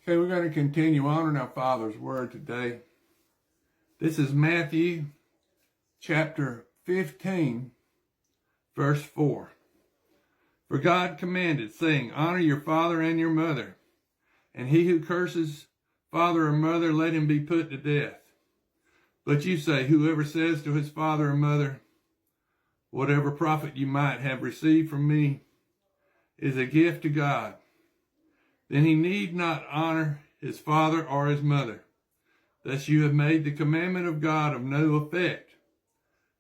Okay, we're going to continue on in our Father's Word today. This is Matthew chapter 15, verse 4. For God commanded, saying, Honor your father and your mother, and he who curses father or mother, let him be put to death. But you say, whoever says to his father or mother, whatever profit you might have received from me is a gift to God, then he need not honor his father or his mother. Thus you have made the commandment of God of no effect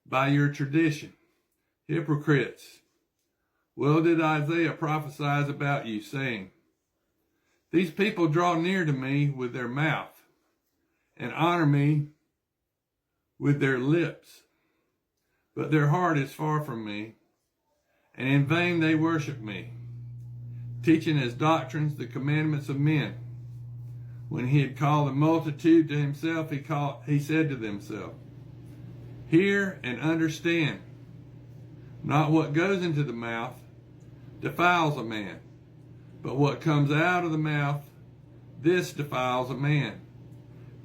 by your tradition. Hypocrites! Well did Isaiah prophesy about you, saying, These people draw near to me with their mouth, and honor me with their lips, but their heart is far from me, and in vain they worship me, teaching as doctrines the commandments of men. When he had called the multitude to himself, he said to themselves, Hear and understand. Not what goes into the mouth defiles a man, but what comes out of the mouth, this defiles a man.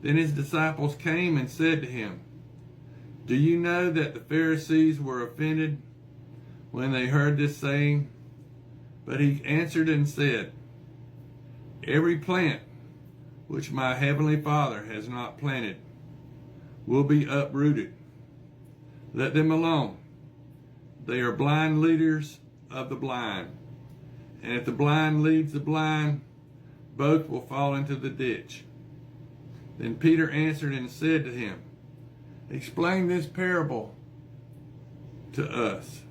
Then his disciples came and said to him, Do you know that the Pharisees were offended when they heard this saying? But he answered and said, Every plant which my heavenly Father has not planted will be uprooted. Let them alone. They are blind leaders of the blind. And if the blind leads the blind, both will fall into the ditch. Then Peter answered and said to him, Explain this parable to us.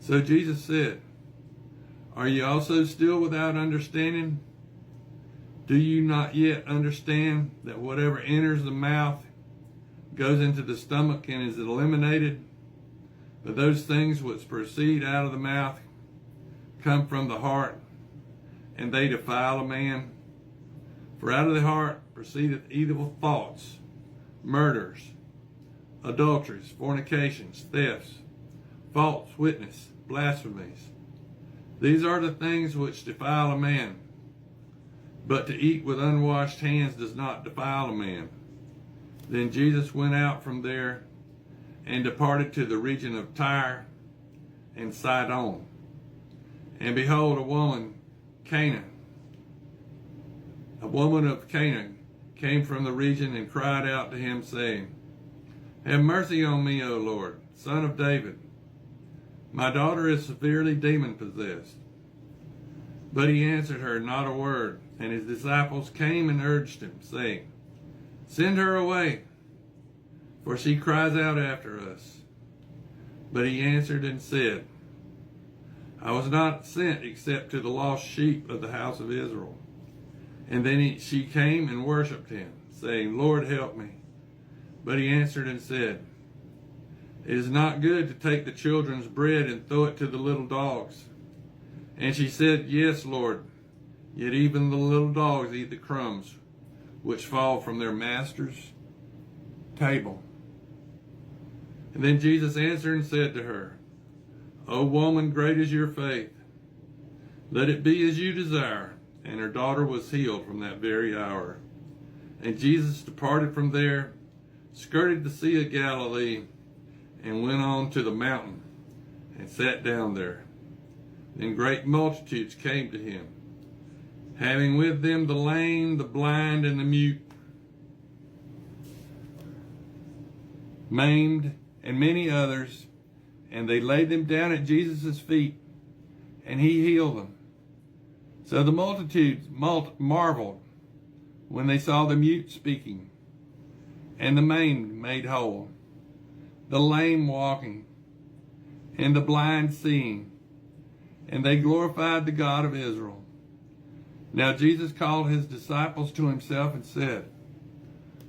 So Jesus said, Are you also still without understanding? Do you not yet understand that whatever enters the mouth goes into the stomach and is eliminated? But those things which proceed out of the mouth come from the heart, and they defile a man. For out of the heart proceedeth evil thoughts, murders, adulteries, fornications, thefts, false witness, blasphemies. These are the things which defile a man. But to eat with unwashed hands does not defile a man. Then Jesus went out from there and departed to the region of Tyre and Sidon. And behold, a woman of Canaan came from the region and cried out to him, saying, Have mercy on me, O Lord, Son of David. My daughter is severely demon-possessed. But he answered her not a word, and his disciples came and urged him, saying, Send her away, for she cries out after us. But he answered and said, I was not sent except to the lost sheep of the house of Israel. And then she came and worshipped him, saying, Lord, help me. But he answered and said, It is not good to take the children's bread and throw it to the little dogs. And she said, Yes, Lord, yet even the little dogs eat the crumbs which fall from their master's table. And then Jesus answered and said to her, O woman, great is your faith. Let it be as you desire. And her daughter was healed from that very hour. And Jesus departed from there, skirted the Sea of Galilee, and went on to the mountain and sat down there. Then great multitudes came to him, having with them the lame, the blind, and the mute, maimed, and many others, and they laid them down at Jesus' feet, and he healed them. So the multitudes marveled when they saw the mute speaking, and the maimed made whole, the lame walking, and the blind seeing, and they glorified the God of Israel. Now Jesus called his disciples to himself and said,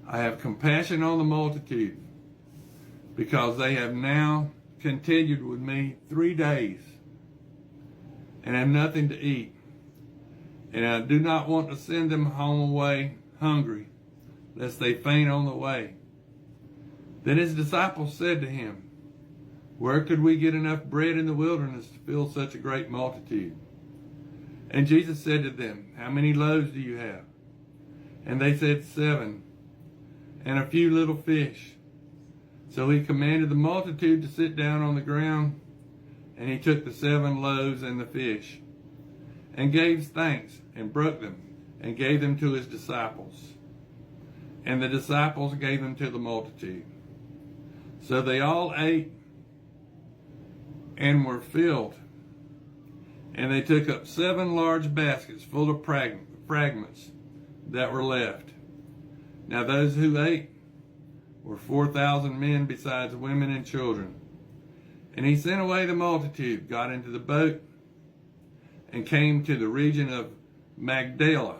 I have compassion on the multitude, because they have now continued with me 3 days, and have nothing to eat. And I do not want to send them home away hungry, lest they faint on the way. Then his disciples said to him, Where could we get enough bread in the wilderness to fill such a great multitude? And Jesus said to them, How many loaves do you have? And they said, 7, and a few little fish. So he commanded the multitude to sit down on the ground, and he took the 7 loaves and the fish, and gave thanks, and broke them, and gave them to his disciples. And the disciples gave them to the multitude. So they all ate and were filled. And they took up 7 large baskets full of fragments that were left. Now those who ate were 4,000 men, besides women and children. And he sent away the multitude, got into the boat, and came to the region of Magdala.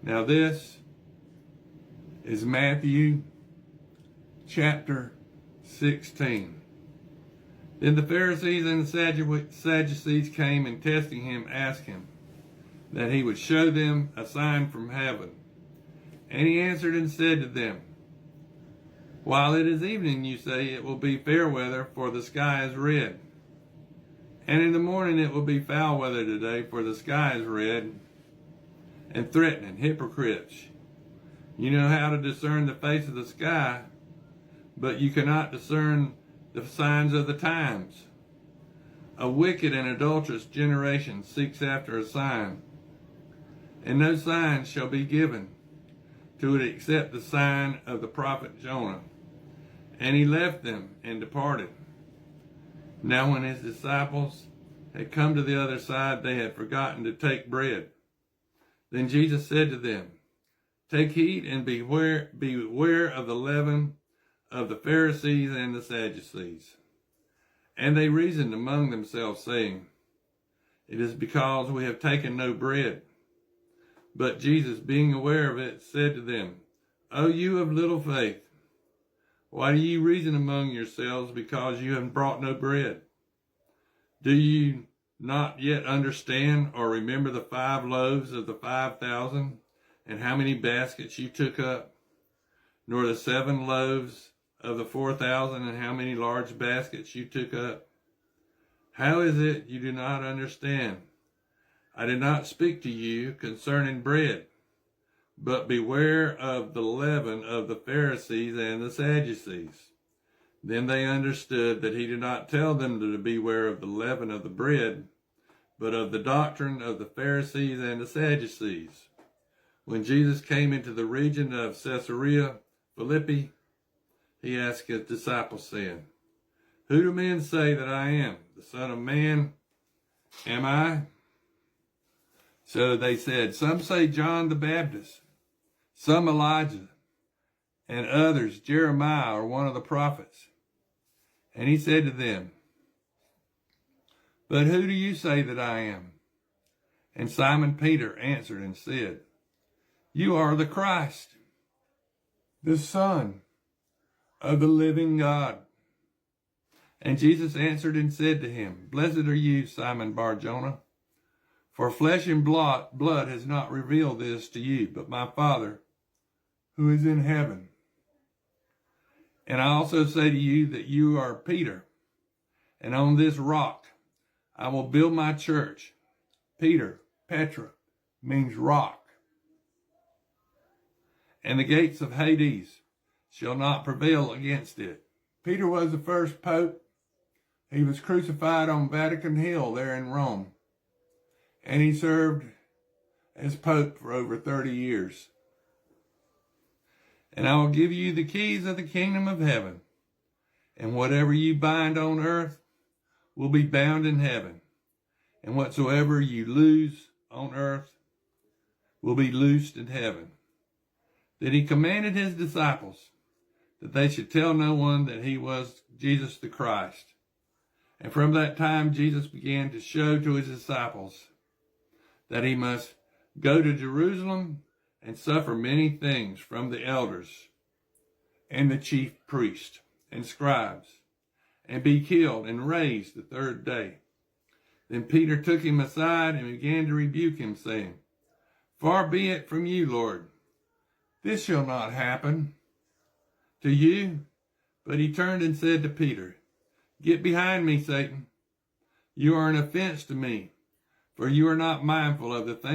Now this is Matthew chapter 16. Then the Pharisees and the Sadducees came, and testing him, asked him that he would show them a sign from heaven. And he answered and said to them, while it is evening, you say it will be fair weather, for the sky is red. And in the morning it will be foul weather today, for the sky is red. And threatening, hypocrites, you know how to discern the face of the sky, but you cannot discern the signs of the times. A wicked and adulterous generation seeks after a sign, and no sign shall be given to it except the sign of the prophet Jonah. And he left them and departed. Now when his disciples had come to the other side, they had forgotten to take bread. Then Jesus said to them, take heed and beware of the leaven of the Pharisees and the Sadducees. And they reasoned among themselves, saying, it is because we have taken no bread. But Jesus, being aware of it, said to them, O you of little faith, why do you reason among yourselves, because you have brought no bread? Do you not yet understand or remember the 5 loaves of the 5,000, and how many baskets you took up? Nor the 7 loaves of the 4,000, and how many large baskets you took up? How is it you do not understand? I did not speak to you concerning bread, but beware of the leaven of the Pharisees and the Sadducees. Then they understood that he did not tell them to beware of the leaven of the bread, but of the doctrine of the Pharisees and the Sadducees. When Jesus came into the region of Caesarea Philippi, he asked his disciples, saying, who do men say that I am? The Son of Man am I? So they said, some say John the Baptist, some Elijah, and others Jeremiah or one of the prophets. And he said to them, but who do you say that I am? And Simon Peter answered and said, you are the Christ, the Son of the living God. And Jesus answered and said to him, blessed are you, Simon Bar-Jonah, for flesh and blood has not revealed this to you, but my Father who is in heaven. And I also say to you that you are Peter, and on this rock I will build my church. Peter, Petra, means rock. And the gates of Hades shall not prevail against it. Peter was the first pope. He was crucified on Vatican Hill there in Rome. And he served as pope for over 30 years. And I will give you the keys of the kingdom of heaven. And whatever you bind on earth will be bound in heaven. And whatsoever you loose on earth will be loosed in heaven. Then he commanded his disciples that they should tell no one that he was Jesus the Christ. And from that time Jesus began to show to his disciples that he must go to Jerusalem and suffer many things from the elders and the chief priests and scribes, and be killed and raised the 3rd day. Then Peter took him aside and began to rebuke him, saying, far be it from you, Lord, this shall not happen to you. But he turned and said to Peter, get behind me, Satan. You are an offense to me, for you are not mindful of the things